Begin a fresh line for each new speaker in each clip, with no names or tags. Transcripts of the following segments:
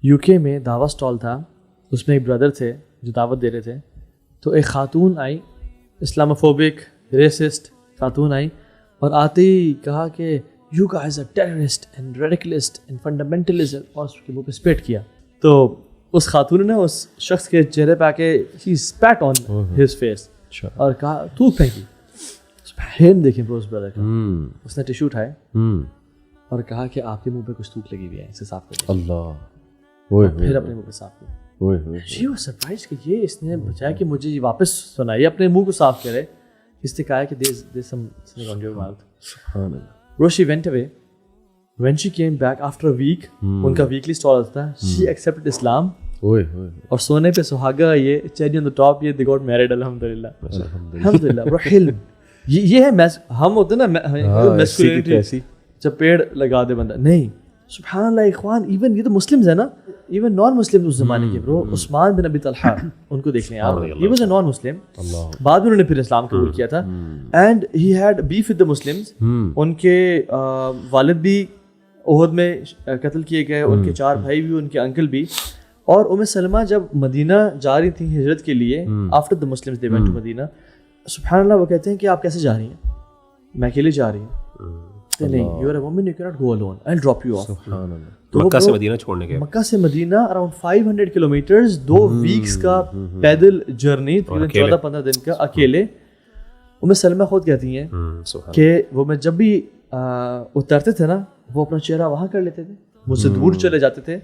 UK میں دعوت stall تھا, اس میں ایک بردر تھے جو دعوت دے رہے تھے, تو ایک خاتون آئی, اسلاموفوبک ریسسٹ خاتون آئی, اور آتے ہی کہا کہ you guys are terrorist and radicalist and fundamentalist, اور اس کے منہ پہ اسپیٹ کیا. تو اس خاتون نے اس شخص کے چہرے پہ آ کے ہی اسپیٹ آن ہز فیس اور کہا تھوک پھینکی. دیکھیں بروز بردر کا, اس نے ٹیشو اٹھائے اور کہا کہ آپ کے منہ پہ کچھ تھوک لگی ہوئی ہے, اسے صاف کر اللہ, پھر اپنے منہ پہ صاف کیا. She was surprised کہ یہ اس نے بچایا کہ مجھے یہ واپس سنائیے, اپنے منہ کو صاف کرے. اس نے کہا کہ there's something on your mouth. Bro, she went away. When she came back after a week, ان کا weekly stall تھا, she accepted Islam. اور سونے پہ سہاگا, یہ cherry on the top, یہ they got married الحمدللہ. الحمدللہ bro, حلم یہ ہے. ہم ہوتے نا میسکولینٹی, جب پیڑ لگا دے بندہ, نہیں سبحان اللہ اخوان, ایون یہ تو مسلمز ہیں نا, ایون نان مسلم اس زمانے کے برو, عثمان بن ابی طلحہ, ان کو دیکھ لیں آپ, ہی واز اے نان مسلم, بعد میں انہوں نے پھر اسلام قبول کیا تھا, and he had beef with the Muslims. ان کے والد بھی احد میں قتل کیے گئے, ان کے 4 بھائی بھی, ان کے انکل بھی. اور ام سلمہ جب مدینہ جا رہی تھیں ہجرت کے لیے, after the Muslims they went to Medina, سبحان اللہ وہ کہتے ہیں کہ آپ کیسے جا رہی ہیں؟ میں اکیلے جا رہی ہوں. نہیں, you are a woman, you cannot go alone, I'll drop you off.
مکہ سے مدینہ چھوڑنے کے,
مکہ سے مدینہ اراؤنڈ 500 کلومیٹرز, 2 ویکس کا پیدل جرنی, 14-15 دن کا اکیلے. ام سلمہ خود کہتی ہیں کہ وہ میں جب بھی اترتے تھے نا, وہ اپنا چہرہ وہاں کر لیتے تھے, مجھ سے دور چلے جاتے تھے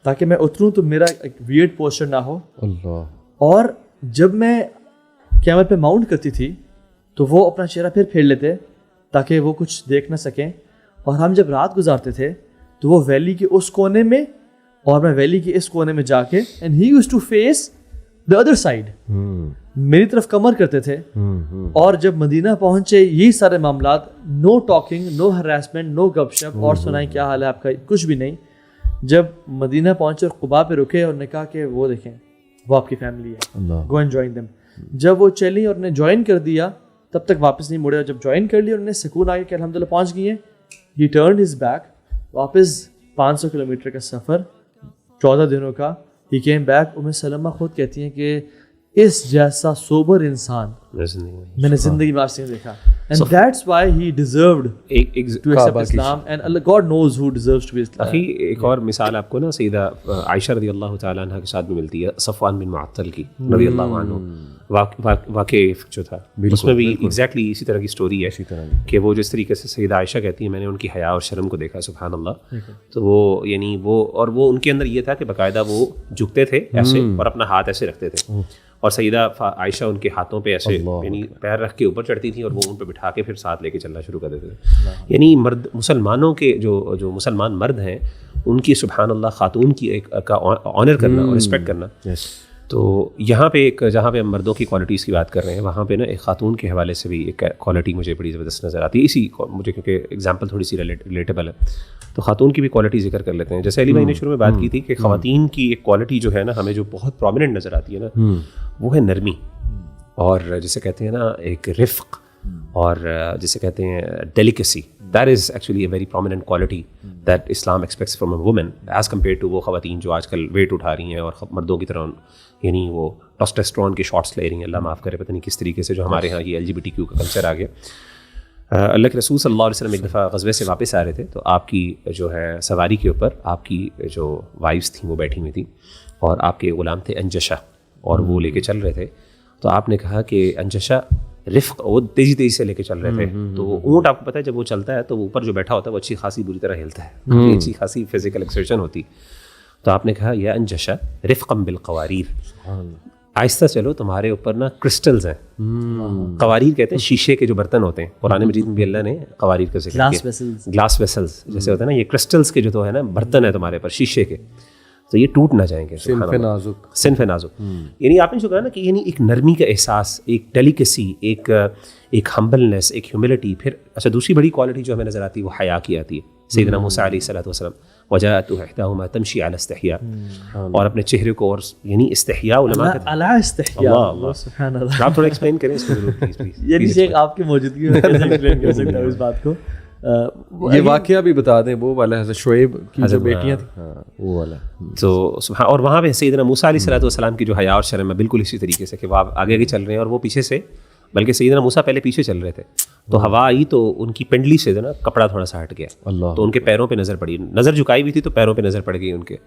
تاکہ میں اتروں تو میرا ایک ویئرڈ پوسچر نہ ہو. اور جب میں کیمل پہ ماؤنٹ کرتی تھی تو وہ اپنا چہرہ پھر پھیر لیتے تاکہ وہ کچھ دیکھ نہ سکیں. اور ہم جب رات گزارتے تھے تو وہ ویلی کے اس کونے میں اور میں ویلی کے اس کونے میں جا کے, and he used to face the other side, میری طرف کمر کرتے تھے. اور جب مدینہ پہنچے یہی سارے معاملات, نو ٹاکنگ, نو ہراسمنٹ, نو گپ شپ, اور سنائیں کیا حال ہے آپ کا, کچھ بھی نہیں. جب مدینہ پہنچے اور قباء پہ رکے, اور نے کہا کہ وہ دیکھیں وہ آپ کی فیملی ہے, گو اینڈ جوائن دیم. جب وہ چلی اور نے جوائن کر دیا, تب تک واپس نہیں مڑے. جب جوائن کر لیا, انہوں نے سکون آ گیا کہ الحمدللہ پہنچ گئی ہیں. ہی ٹرنڈ ہز بیک, واپس 500 کلومیٹر کا سفر, 14 دنوں کا. He came back. ام سلمہ خود کہتی ہیں کہ اس جیسا سوبر انسان میں نے زندگی میں آج تک دیکھا. And that's why he deserved to accept Islam, and Allah, God knows who deserves to be Islam.
اخی ایک اور مثال آپ کو نا سیدہ عائشہ رضی اللہ تعالیٰ عنہ کے ساتھ بھی ملتی ہے, صفوان بن معطل کی رضی اللہ عنہ. واقع جو تھا اس میں بھی ایگزیکٹلی اسی طرح کی اسٹوری ہے کہ وہ جس طریقے سے سیدہ عائشہ کہتی ہیں میں نے ان کی حیا اور شرم کو دیکھا, سبحان اللہ. تو وہ یعنی وہ, اور وہ ان کے اندر یہ تھا کہ باقاعدہ وہ جھکتے تھے ایسے اور اپنا ہاتھ ایسے رکھتے تھے, اور سیدہ عائشہ ان کے ہاتھوں پہ ایسے یعنی پیر رکھ کے اوپر چڑھتی تھیں اور وہ ان پہ بٹھا کے پھر ساتھ لے کے چلنا شروع کر دیتے تھے. یعنی مرد مسلمانوں کے جو مسلمان مرد ہیں ان کی سبحان اللہ خاتون کی ایک کا آنر کرنا اور رسپیکٹ کرنا. تو یہاں پہ ایک جہاں پہ ہم مردوں کی کوالٹیز کی بات کر رہے ہیں, وہاں پہ نا ایک خاتون کے حوالے سے بھی ایک کوالٹی مجھے بڑی زبردست نظر آتی ہے. اسی مجھے کیونکہ ایگزامپل تھوڑی سی ریلیٹیبل ہے, تو خاتون کی بھی کوالٹی ذکر کر لیتے ہیں. جیسے علی بھائی نے شروع میں بات کی تھی کہ خواتین کی ایک کوالٹی جو ہے نا ہمیں جو بہت پرومیننٹ نظر آتی ہے نا, وہ ہے نرمی, اور جسے کہتے ہیں نا ایک رفق, اور جسے کہتے ہیں delicacy. That is actually a very prominent quality that Islam expects from a woman as compare to وہ خواتین جو آج کل ویٹ اٹھا رہی ہیں اور مردوں کی طرح یعنی وہ ٹیسٹوسٹرون کے شاٹس لے رہی ہیں. اللہ معاف کرے, پتہ نہیں کس طریقے سے جو ہمارے یہاں یہ LGBTQ کا کلچر آ گیا. اللہ کے رسول صلی اللہ علیہ وسلم ایک دفعہ غزوے سے واپس آ رہے تھے, تو آپ کی جو ہے سواری کے اوپر آپ کی جو وائفس تھیں وہ بیٹھی ہوئی تھیں, اور آپ کے غلام تھے انجشا, اور وہ لے کے چل رہے تھے. تو آپ نے کہا کہ انجشا رفق, وہ تیزی سے لے کے چل رہے تھے. تو اونٹ آپ کو پتہ ہے جب وہ چلتا ہے تو وہ اوپر جو بیٹھا ہوتا ہے وہ اچھی خاصی بری طرح ہلتا ہے, اچھی خاصی فزیکل ایکسرشن ہوتی. تو آپ نے کہا یا انجشا رفقم بالقواریر, آہستہ چلو, تمہارے اوپر نا کرسٹلز ہیں. قواریر کہتے ہیں شیشے کے جو برتن ہوتے ہیں, قرآن مجید میں بھی اللہ نے قواریر کا ذکر کیا, گلاس ویسلز جیسے ہوتے ہیں نا, یہ کرسٹلز کے جو ہے نا برتن ہیں تمہارے اوپر شیشے کے, تو یہ ٹوٹ نہ جائیں گے. صنف نازک, یعنی آپ نے جو کہا نا کہ یعنی ایک نرمی کا احساس, ایک ڈیلیکیسی, ایک ہمبلنس, ایک ہیوملٹی. پھر اچھا دوسری بڑی کوالٹی جو ہمیں نظر آتی ہے وہ حیا کی آتی ہے. سیدنا موسیٰ علیہ الصلوۃ والسلام وجاءت احداہما تمشی علی استحیاء, اور اپنے چہرے کو اور یعنی استحیاء علماء کہتے ہیں علی استحیاء. اللہ سبحان اللہ, آپ تھوڑا ایکسپلین کریں اس کو ضرور پلیز.
یعنی شیخ آپ کی موجودگی میں کیسے ایکسپلین کر سکتا ہوں اس بات کو.
یہ واقعہ بھی بتا دیں وہ والا حضرت شعیب کی جو بیٹیاں تھیں, ہاں وہ والا.
تو سبحان, اور وہاں پہ سیدنا موسیٰ علیہ الصلوۃ والسلام کی جو حیا اور شرم ہے بالکل اسی طریقے سے کہ وہ آگے آگے چل رہے ہیں اور وہ پیچھے سے, بلکہ سیدنا موسیٰ پہلے پیچھے چل رہے تھے, تو ہوا آئی تو ان کی پنڈلی سے نا کپڑا تھوڑا سا ہٹ گیا, تو ان کے پیروں پہ نظر پڑی, نظر جھکائی ہوئی تھی تو پیروں پہ نظر پڑ گئی ان کے.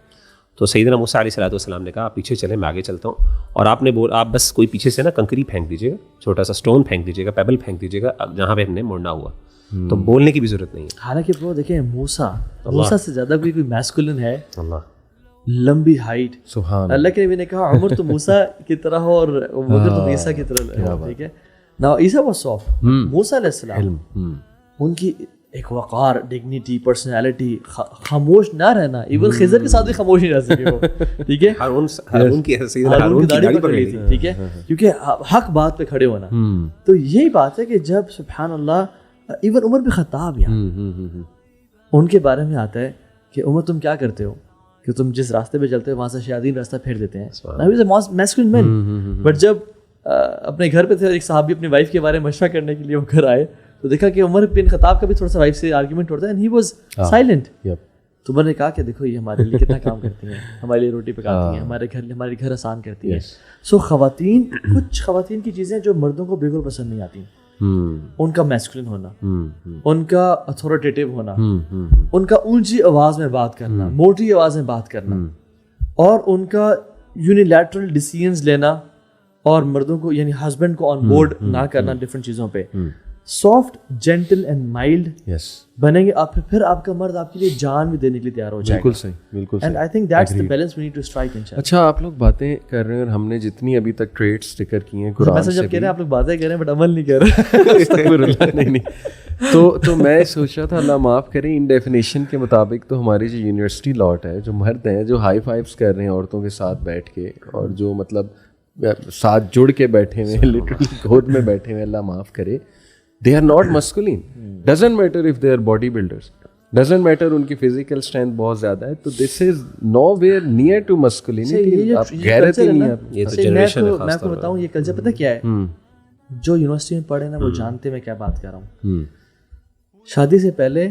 تو سیدنا موسیٰ علیہ الصلوۃ والسلام نے کہا آپ پیچھے چلیں, میں آگے چلتا ہوں, اور آپ نے آپ بس کوئی پیچھے سے نا کنکری پھینک دیجیے گا, چھوٹا سا اسٹون پھینک دیجیے گا, پیبل پھینک دیجیے گا جہاں پہ ہم نے مڑنا ہوا, تو بولنے کی بھی ضرورت نہیں ہے.
حالانکہ وہ دیکھیں موسیٰ سے زیادہ کوئی میسکولن ہے,
اللہ
لمبی ہائٹ,
سبحان
اللہ کے نبی نے کہا عمر تو موسیٰ کی طرح ہو اور بکر تو عیسیٰ کی طرح ہو, ٹھیک ہے نا. عیسیٰ واز سافٹ, موسیٰ علیہ السلام ان کی ایک وقار, ڈگنیٹی, پرسنالٹی, خاموش نہ رہنا, ایون خضر کے ساتھ بھی خاموش نہیں رہ سکے وہ, ٹھیک ہے.
ہارون کی داڑھی پکڑ لی تھی,
ٹھیک ہے, کیونکہ حق بات پہ کھڑے ہونا. تو یہی بات ہے کہ جب سبحان اللہ ایون عمر بن خطاب یہاں ان کے بارے میں آتا ہے کہ عمر تم کیا کرتے ہو کہ تم جس راستے پہ چلتے ہو وہاں سے شیاطین راستہ پھیر دیتے ہیں. Masculine main. بٹ جب اپنے گھر پہ تھے, ایک صحابی اپنی وائف کے بارے میں مشورہ کرنے کے لیے وہ گھر آئے, تو دیکھا کہ عمر بن خطاب کا بھی تھوڑا سا وائف سے آرگیومنٹ ہوتا ہے, اینڈ ہی واز سائلنٹ. تو عمر نے کہا کہ دیکھو یہ ہمارے لیے کتنا کام کرتی ہیں, ہمارے لیے روٹی پکاتی ہیں, ہمارے گھر آسان کرتی ہیں. سو خواتین, کچھ خواتین کی چیزیں جو مردوں کو بالکل پسند نہیں آتی, ان کا میسکولن ہونا, ان کا اتھارٹیٹیو ہونا, ان کا اونچی آواز میں بات کرنا, موٹی آواز میں بات کرنا, اور ان کا یونیلیٹرل ڈیسیژنز لینا, اور مردوں کو یعنی ہسبینڈ کو آن بورڈ نہ کرنا ڈفرینٹ چیزوں پہ. سافٹ, جینٹل اینڈ مائلڈ بنیں گے آپ, پھر آپ کا مرد آپ کے لیے جان بھی دینے کے لیے تیار ہو جائے گا.
بالکل صحیح, بالکل صحیح.
And I think that's the balance we need to strike.
اچھا آپ لوگ باتیں کر رہے ہیں اور ہم نے جتنی ابھی تک ٹریٹس ذکر کی ہیں قرآن سے,
جب کہہ رہے ہیں آپ لوگ باتیں کر رہے ہیں بٹ عمل نہیں کر رہے.
نہیں, تو میں سوچ رہا تھا اللہ معاف کریں, ان ڈیفینیشن کے مطابق تو ہماری جو یونیورسٹی لاٹ ہے, جو مرد ہیں جو ہائی فائیوز کر رہے ہیں عورتوں کے ساتھ بیٹھ کے, اور جو مطلب ساتھ جڑ کے بیٹھے ہوئے ہیں, لٹرلی گود میں بیٹھے ہوئے, اللہ معاف کرے, they are not masculine. Doesn't matter if they are body builders, doesn't matter ان کی physical strength بہت زیادہ ہے, تو this is nowhere near to masculinity. آپ غیرت ہی نہیں ہے.
یہ تو جنریشن ہے.
میں آپ کو بتاؤں یہ کلچر پتہ کیا ہے, جو یونیورسٹی میں پڑھے نا وہ جانتے میں کیا بات کر رہا ہوں. شادی سے پہلے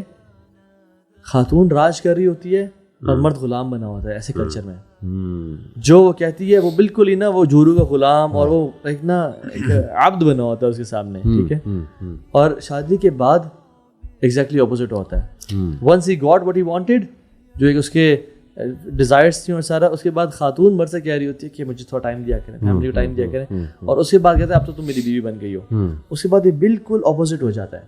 خاتون راج کر رہی ہوتی ہے اور مرد غلام بنا ہوتا ہے, ایسے کلچر میں جو وہ کہتی ہے وہ بالکل ہی نا وہ جورو کا غلام, اور وہ ایک نا عبد بنا ہوتا ہے اس کے سامنے, ٹھیک ہے. اور شادی کے بعد ایگزیکٹلی اپوزٹ ہوتا ہے. Once he got what he wanted, جو ایک اس کے ڈیزائرس تھیں اور سارا, اس کے بعد خاتون مرد سے کہہ رہی ہوتی ہے کہ مجھے تھوڑا ٹائم دیا کریں, فیملی کو ٹائم دیا کریں, اور اس کے بعد کہتے ہیں اب تو تم میری بیوی بن گئی ہو. اس کے بعد یہ بالکل اپوزٹ ہو جاتا ہے.